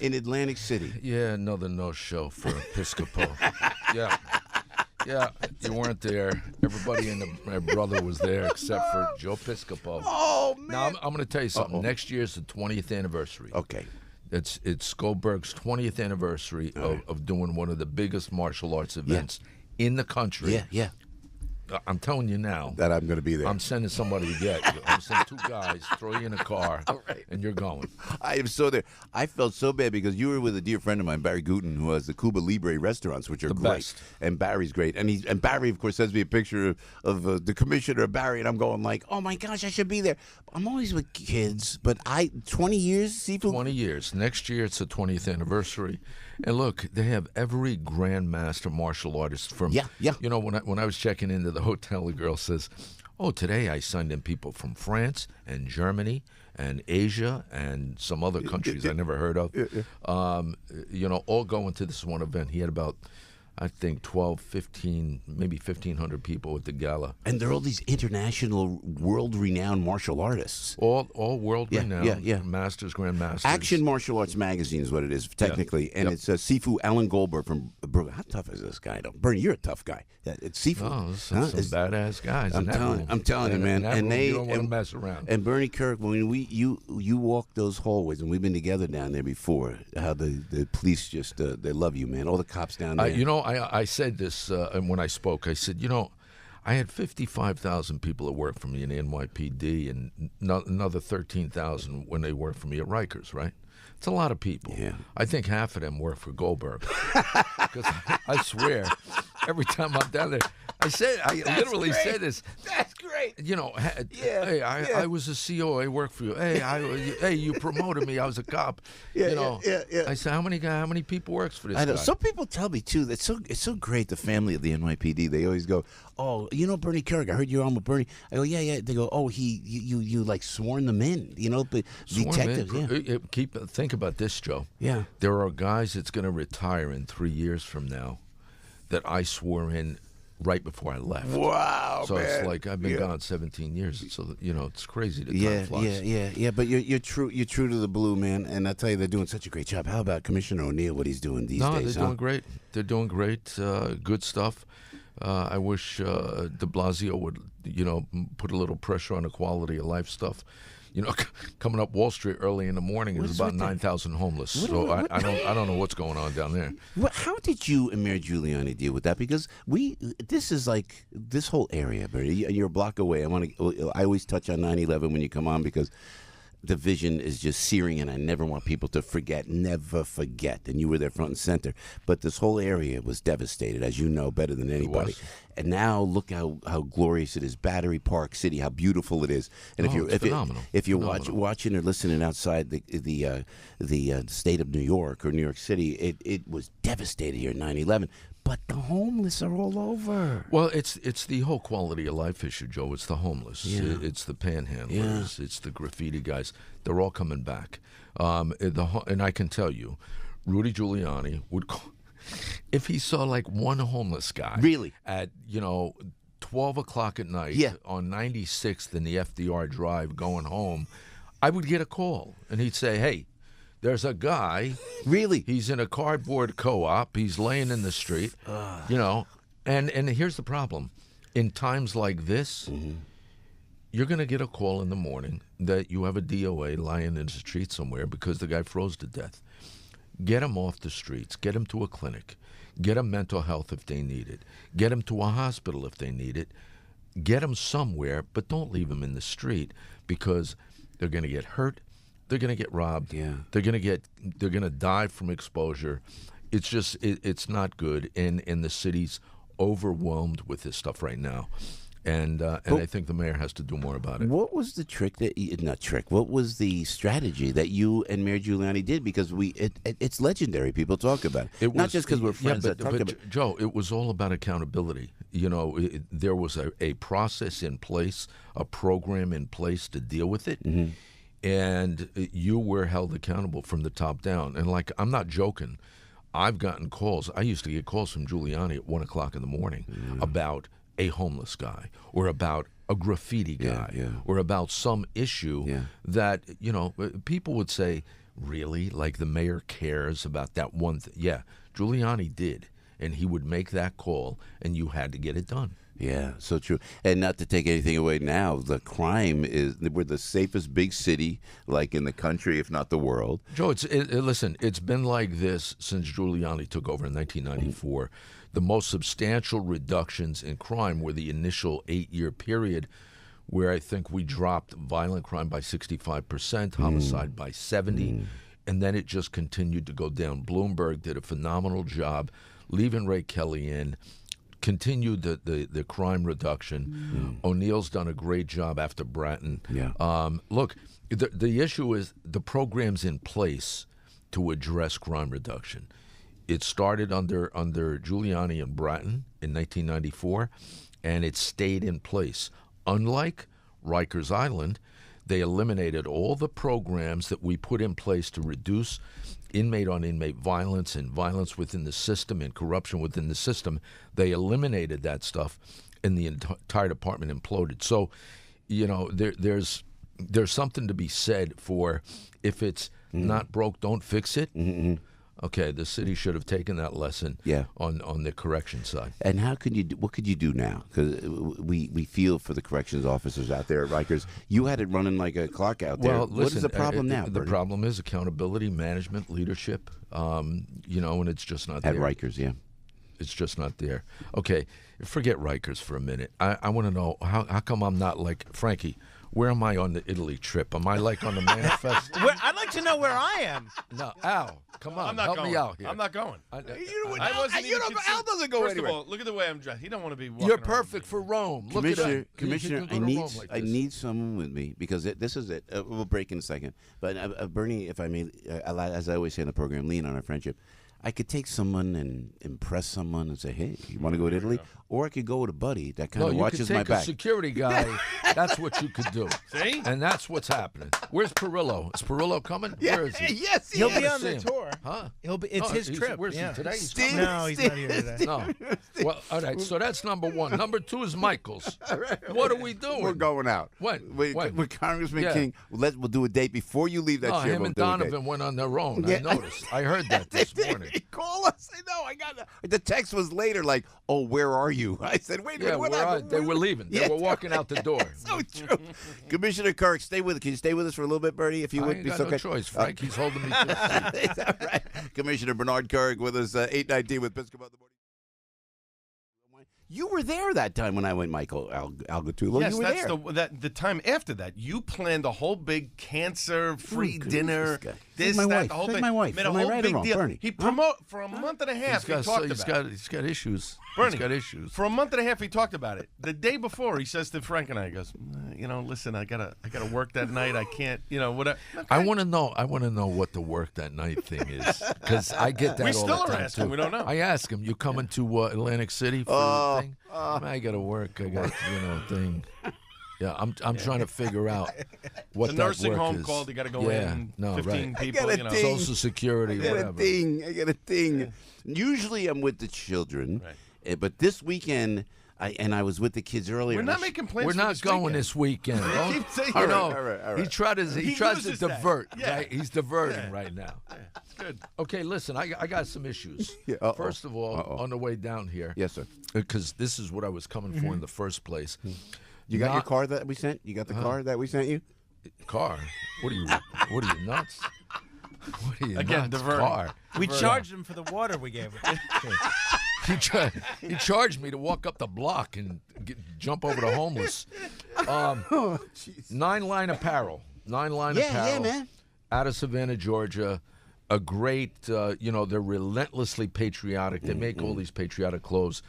in Atlantic City. Yeah, another no-show for Piscopo. Yeah. Yeah, you weren't there. Everybody and my brother was there except for Joe Piscopo. Oh, man. Now, I'm going to tell you something. Uh-oh. Next year's the 20th anniversary. Okay. It's Goldberg's 20th anniversary of doing one of the biggest martial arts events in the country. Yeah. I'm telling you now. That I'm going to be there. I'm sending somebody to get you. I'm sending 2 guys, throw you in a car, All right. and you're going. I am so there. I felt so bad because you were with a dear friend of mine, Barry Guten, who has the Cuba Libre restaurants, which are great. Best. And Barry's great. And Barry, of course, sends me a picture of the commissioner, Barry, and I'm going like, oh, my gosh, I should be there. I'm always with kids, but 20 years, seafood? 20 years. Next year, it's the 20th anniversary. And look, they have every grandmaster martial artist from... Yeah. You know, when I was checking into the hotel, the girl says, oh, today I signed in people from France and Germany and Asia and some other countries I never heard of. You know, all going to this one event. He had about, I think, 12, 15, maybe 1,500 people at the gala. And they're all these international, world-renowned martial artists. All world-renowned. Yeah. Masters, grandmasters. Action Martial Arts Magazine is what it is, technically. And it's Sifu Alan Goldberg from Brooklyn. How tough is this guy, though? Bernie, you're a tough guy. It's Sifu. Oh, some badass guys in that room. I'm telling you, man. And they don't want to mess around. And Bernie Kerik, when you walk those hallways, and we've been together down there before, how the police just, they love you, man. All the cops down there. You know, I said this when I spoke. I said, you know, I had 55,000 people that work for me in NYPD and another 13,000 when they work for me at Rikers, right? It's a lot of people. Yeah. I think half of them work for Goldberg. Because I swear, every time I'm down there, I literally said this. That's great. You know, I was a CO. I worked for you. Hey, you promoted me. I was a cop. Yeah. I said, how many people works for this I know. guy? Some people tell me too. It's so great. The family of the NYPD. They always go, "Oh, you know Bernie Kerik. I heard you're on with Bernie." I go, "Yeah." They go, "Oh, you like sworn them in, you know, but detectives." Yeah. Think about this, Joe. Yeah. There are guys that's going to retire in 3 years from now that I swore in right before I left. Wow, so man. It's like I've been gone 17 years. So you know, it's crazy. The time flies. Yeah. But you're true. You're true to the blue, man. And I tell you, they're doing such a great job. How about Commissioner O'Neill? What he's doing these days? No, they're doing great. They're doing great. Good stuff. I wish De Blasio would, you know, put a little pressure on the quality of life stuff. You know, coming up Wall Street early in the morning, it was about 9,000 homeless. So I don't know what's going on down there. How did you and Mayor Giuliani deal with that? Because this is like this whole area, Bernie. You're a block away. I always touch on 9/11 when you come on because the vision is just searing, and I never want people to never forget. And you were there front and center. But this whole area was devastated, as you know better than anybody. And now look how glorious it is. Battery Park City, how beautiful it is. And if you're watching or listening outside the state of New York or New York City, it was devastated here at 9/11. But the homeless are all over. Well, it's the whole quality of life issue, Joe. It's the homeless. Yeah. It's the panhandlers. Yeah. It's the graffiti guys. They're all coming back. And I can tell you, Rudy Giuliani would call, if he saw like one homeless guy really at 12 o'clock at night on 96th in the FDR Drive going home, I would get a call and he'd say, hey, there's a guy. Really? He's in a cardboard co-op. He's laying in the street. You know, and here's the problem. In times like this, you're going to get a call in the morning that you have a DOA lying in the street somewhere because the guy froze to death. Get him off the streets. Get him to a clinic. Get him mental health if they need it. Get him to a hospital if they need it. Get him somewhere, but don't leave him in the street because they're going to get hurt. They're going to get robbed. Yeah. They're going to die from exposure. It's just it's not good. And the city's overwhelmed with this stuff right now. And I think the mayor has to do more about it. What was the what was the strategy that you and Mayor Giuliani did? Because it's legendary. People talk about it. Not just because we're friends that talk about it. Joe, it was all about accountability. You know, there was a process in place, a program in place to deal with it. Mm-hmm. And you were held accountable from the top down. And like, I'm not joking. I've gotten calls. I used to get calls from Giuliani at 1 o'clock in the morning about a homeless guy or about a graffiti guy or about some issue that, you know, people would say, Really? Like the mayor cares about that one thing? Yeah, Giuliani did, and he would make that call, and you had to get it done. Yeah, so true. And not to take anything away now, the crime we're the safest big city, like in the country, if not the world. Joe, listen, it's been like this since Giuliani took over in 1994. The most substantial reductions in crime were the initial 8-year period where I think we dropped violent crime by 65%, homicide by 70%, and then it just continued to go down. Bloomberg did a phenomenal job leaving Ray Kelly in, continued the crime reduction. O'Neill's done a great job after Bratton. Yeah. Look, the issue is the program's in place to address crime reduction. It started under Giuliani and Bratton in 1994, and it stayed in place. Unlike Rikers Island, they eliminated all the programs that we put in place to reduce inmate-on-inmate violence and violence within the system and corruption within the system. They eliminated that stuff, and the entire department imploded. So, you know, there's something to be said for if it's not broke, don't fix it. Okay, the city should have taken that lesson on the correction side. And how could you what could you do now? Because we feel for the corrections officers out there at Rikers. You had it running like a clock out there. Well, listen, what is the problem now, The Bernie? problem is accountability, management, leadership, you know, and it's just not At there. Rikers, yeah. It's just not there. Okay, forget Rikers for a minute. I want to know, how come I'm not like, Frankie, where am I on the Italy trip? Am I like on the manifest? I'd like to know where I am. No, Al, come on, I'm not help going. me out here. I'm not going. Al doesn't go First anywhere. of all, look at the way I'm dressed. He don't want to be walking You're around perfect with for me. Rome. Look at that. Commissioner, You can go to Rome like I this. need someone with me because this is it. We'll break in a second. But Bernie, if I may, as I always say in the program, lean on our friendship. I could take someone and impress someone and say, "Hey, you want to go to Italy?" Or I could go with a buddy that kind of watches you my could take back. a security guy. That's what you could do. See? And that's what's happening. Where's Perillo? Is Perillo coming? Where is he? Yes, He'll be to on see the him. tour. Huh? He'll be. It's No, his he's- trip. Where's yeah. he today? He's Steve- coming? No, he's not here today. No. Well, all right. So that's number one. Number two is Michael's. What are we doing? We're going out. When? With Congressman Yeah. King. We'll do a date before you leave that No, trip. him We'll and do a date. Donovan went on their own. Yeah. I noticed. I heard that this morning. He called us. I know. I got the text was later. Like, oh, where are you? I said, wait a Yeah, minute. What we're happened? they were leaving. They Yeah. were walking out the door. So true. Commissioner Kerik, stay with us. Can you stay with us for a little bit, Bernie? If you I would ain't be got so no kind. choice, Frank. He's holding me to the seat. Is that right? Commissioner Bernard Kerik with us, 8:19 with Piscopo in the morning. You were there that time when I went, Michael Algatulo. Yes, you were that's there. the time after that. You planned a whole big cancer-free Ooh, dinner. this guy. This, My that, wife. the whole That's thing. my wife. Made a Am I whole right or big wrong, deal. Bernie? He Huh? for a month and a half. He talked about it. He's got issues. Bernie, He's got issues. For a month and a half, he talked about it. The day before, he says to Frank and I, he goes, you know, listen, I gotta work that night. I can't, you know, whatever. Okay. I want to know what the work that night thing is, because I get that We all still the are time asking. too. We don't know. I ask him, "You coming to Atlantic City for the thing?" I got to work. I got thing. Yeah, I'm trying to figure out what The that nursing work home is. called. You got to go Yeah, in. no, 15 right. people. I You know. got a ding. Social Security, I got whatever. I got a thing. Usually I'm with the children, Right. but this weekend I was with the kids earlier. We're and not I- making plans. We're for not this going weekend. this weekend. Don't- keep saying you that. know, All right. he tries to loses that. divert. Yeah. Right? He's diverting Yeah. right now. It's good. Okay, listen, I got some issues. Yeah, uh-oh. First of all, on the way down here, Yes, sir. because this is what I was coming for in the first place. You got your Not- car that we sent? You got the car that we sent you? Car? What are you nuts? What are you Again, nuts? diverting. Car. We charged him for the water we gave him. He charged me to walk up the block and jump over the homeless. 9-Line Apparel. 9-Line Apparel. Yeah, man. Out of Savannah, Georgia. A great, they're relentlessly patriotic. They make all these patriotic clothes.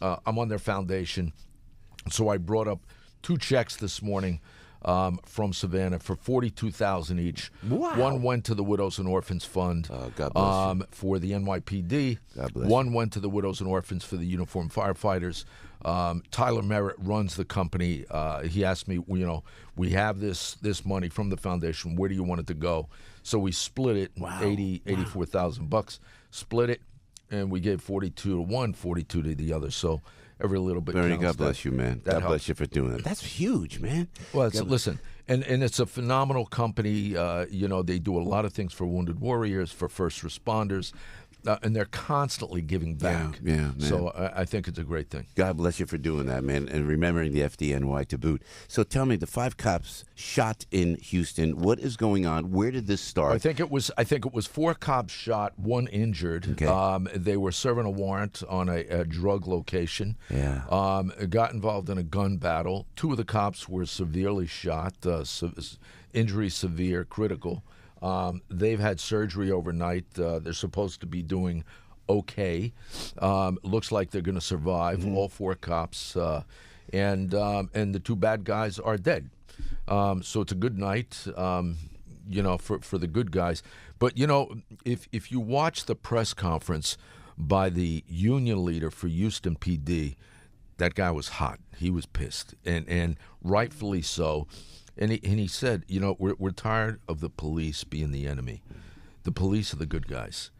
I'm on their foundation. So I brought up 2 checks this morning from Savannah for $42,000 each. Wow. One went to the Widows and Orphans Fund God bless you. for the NYPD. God bless One went to the Widows and Orphans for the uniformed firefighters. Tyler Merritt runs the company. He asked me, we have this money from the foundation. Where do you want it to go? So we split it, $84,000. Split it, and we gave 42 to one, 42 to the other. So every little bit Bernie, counts. God bless you, man. that God helps. bless you for doing that. That's huge, man. Well, listen, And it's a phenomenal company. They do a lot of things for wounded warriors, for first responders, and they're constantly giving back. Yeah, man. So I think it's a great thing. God bless you for doing that, man, and remembering the FDNY to boot. So tell me, the 5 cops shot in Houston. What is going on? Where did this start? I think it was 4 cops shot, 1 injured. Okay. They were serving a warrant on a drug location. Yeah. Got involved in a gun battle. 2 of the cops were severely shot. Injury severe, critical. They've had surgery overnight. They're supposed to be doing okay. Looks like they're going to survive. All 4 cops, and the 2 bad guys are dead. So it's a good night, for the good guys. But if you watch the press conference by the union leader for Houston PD, that guy was hot. He was pissed, and rightfully so. And he said, we're tired of the police being the enemy. The police are the good guys.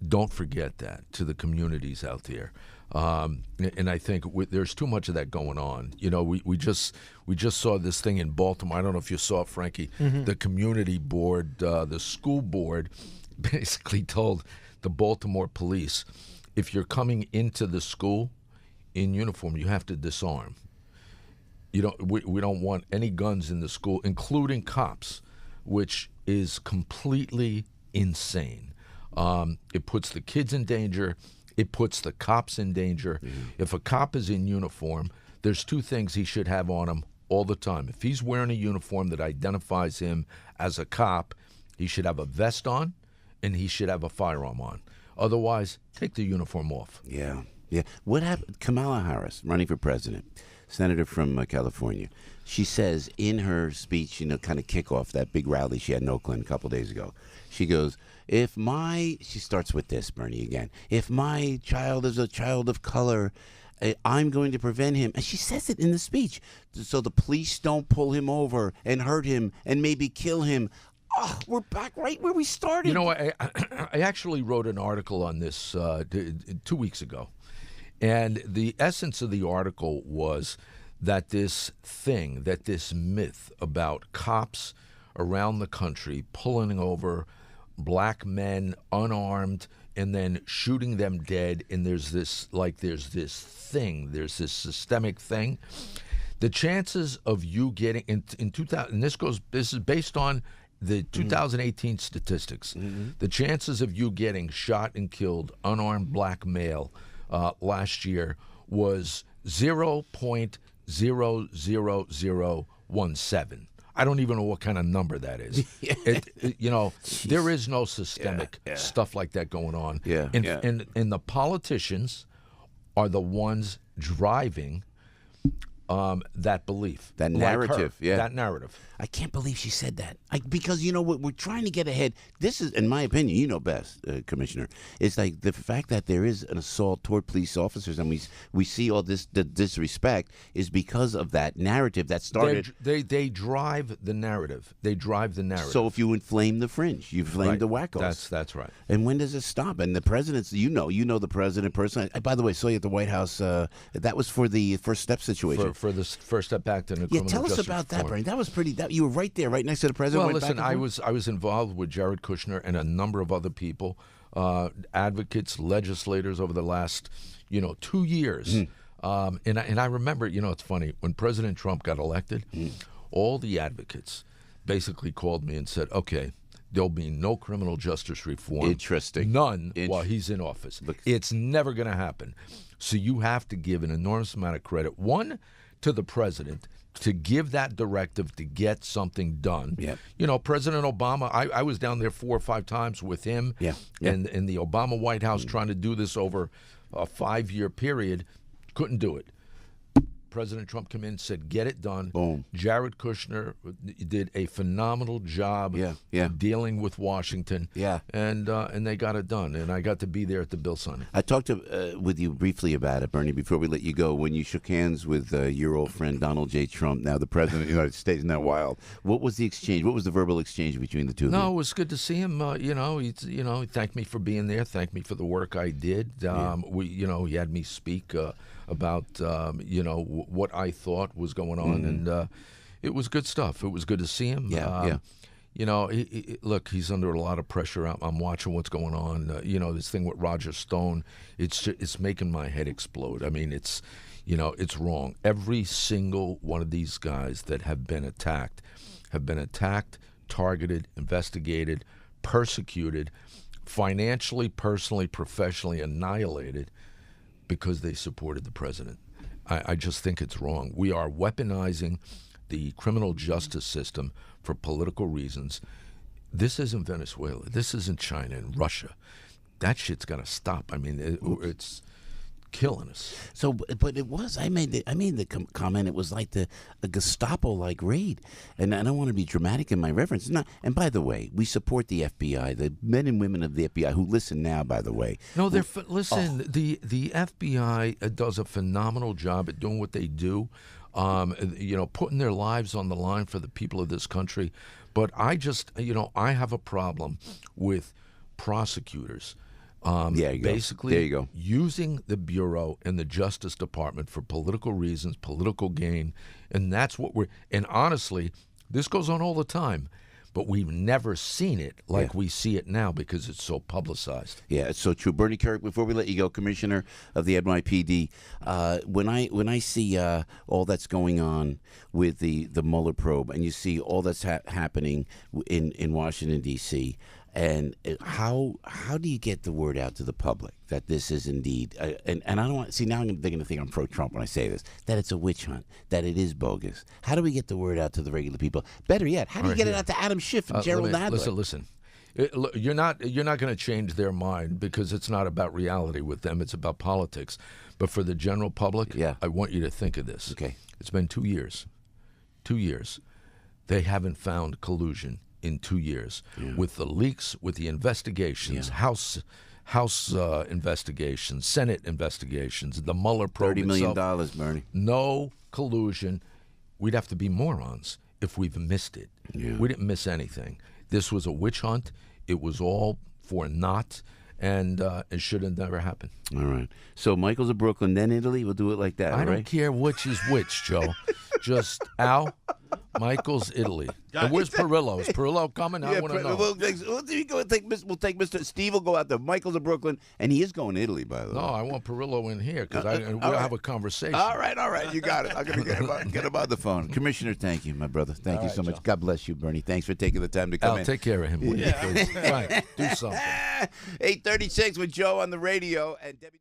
Don't forget that to the communities out there. And I think there's too much of that going on. We just saw this thing in Baltimore. I don't know if you saw it, Frankie. Mm-hmm. The community board, the school board, basically told the Baltimore police, if you're coming into the school in uniform, you have to disarm. We don't want any guns in the school, including cops, which is completely insane. It puts the kids in danger. It puts the cops in danger. Mm-hmm. If a cop is in uniform, there's 2 things he should have on him all the time. If he's wearing a uniform that identifies him as a cop, he should have a vest on, and he should have a firearm on. Otherwise, take the uniform off. Yeah. What happened? Kamala Harris, running for president, senator from California. She says in her speech, kind of kick off that big rally she had in Oakland a couple days ago, she goes, she starts with this, Bernie, again, if my child is a child of color, I'm going to prevent him. And she says it in the speech. So the police don't pull him over and hurt him and maybe kill him. Oh, we're back right where we started. I actually wrote an article on this 2 weeks ago. And the essence of the article was that this myth about cops around the country pulling over black men unarmed and then shooting them dead, and there's this systemic thing. The chances of you getting in 2000, and this is based on the 2018 statistics. Mm-hmm. The chances of you getting shot and killed unarmed black male last year was 0.00017. I don't even know what kind of number that is. There is no systemic stuff like that going on. And the politicians are the ones driving that belief. That narrative. That narrative. I can't believe she said that. Because we're trying to get ahead. This is, in my opinion, you know best, Commissioner. It's like the fact that there is an assault toward police officers, and we see all this the disrespect is because of that narrative that started. They drive the narrative. So if you inflame the fringe, you inflame the wackos. That's right. And when does it stop? And the president's, you know the president personally. By the way, I saw you at the White House. That was for the First Step situation. For the First Step Act and the criminal tell us justice about that, reform. Brian. That was pretty. You were right there, right next to the president. Well, listen, I was involved with Jared Kushner and a number of other people, advocates, legislators over the last 2 years. And I remember, it's funny, when President Trump got elected, all the advocates basically called me and said, okay, there'll be no criminal justice reform. Interesting. None while he's in office. It's never going to happen. So you have to give an enormous amount of credit, one, to the president, to give that directive to get something done. Yep. President Obama, I was down there 4 or 5 times with him and the Obama White House trying to do this over a 5-year period. Couldn't do it. President Trump came in and said, get it done. Boom. Jared Kushner did a phenomenal job dealing with Washington. Yeah. And they got it done. And I got to be there at the bill signing. I talked with you briefly about it, Bernie, before we let you go. When you shook hands with your old friend Donald J. Trump, now the President of the United States, isn't that wild? What was the exchange? What was the verbal exchange between the two of you? No, it was good to see him. He thanked me for being there, thanked me for the work I did. He had me speak about what I thought was going on, and It was good stuff. It was good to see him. Yeah. You know, look, he's under a lot of pressure. I'm watching what's going on. You know, this thing with Roger Stone, it's making my head explode. I mean, it's wrong. Every single one of these guys that have been attacked, targeted, investigated, persecuted, financially, personally, professionally annihilated because they supported the president. I just think it's wrong. We are weaponizing the criminal justice system for political reasons. This isn't Venezuela. This isn't China and Russia. That shit's got to stop. I mean, it's killing us. So, but it was. I made the comment. It was like a Gestapo-like raid, and I don't want to be dramatic in my reference. And by the way, we support the FBI, the men and women of the FBI who listen now. By the way, no, listen. The FBI does a phenomenal job at doing what they do. Putting their lives on the line for the people of this country. But I just, I have a problem with prosecutors. Basically, there you go. Using the Bureau and the Justice Department for political reasons, political gain, and that's what and honestly, this goes on all the time, but we've never seen it like we see it now because it's so publicized. Yeah, it's so true. Bernie Kerik, before we let you go, Commissioner of the NYPD, when I see all that's going on with the Mueller probe, and you see all that's happening in Washington, D.C., and how do you get the word out to the public that this is indeed and I don't want now they're going to think I'm pro-Trump when I say this, that it's a witch hunt, that it is bogus. How do we get the word out to the regular people? Better yet, how do you get it out to Adam Schiff and Gerald Nadler? Listen. You're not going to change their mind because it's not about reality with them. It's about politics. But for the general public, I want you to think of this. Okay, it's been 2 years. 2 years. They haven't found collusion in 2 years with the leaks, with the investigations, House investigations, Senate investigations, the Mueller probe. $30 million, Bernie. No collusion. We'd have to be morons if we've missed it. Yeah. We didn't miss anything. This was a witch hunt. It was all for naught, and it should have never happened. All right. So Michael's of Brooklyn, then Italy. We'll do it like that. I don't care which is which, Joe. Just Michael's Italy. And where's Perillo? Is Perillo coming? I want to know. We'll take Mr. Steve will go out there. Michael's of Brooklyn, and he is going to Italy, by the way. No, I want Perillo in here because we'll have a conversation. All right. You got it. I'm going to get him on the phone. Commissioner, thank you, my brother. Thank you so much. Joe. God bless you, Bernie. Thanks for taking the time to come in. Take care of him. Will you? Right. Do something. 8:36 with Joe on the radio and Debbie.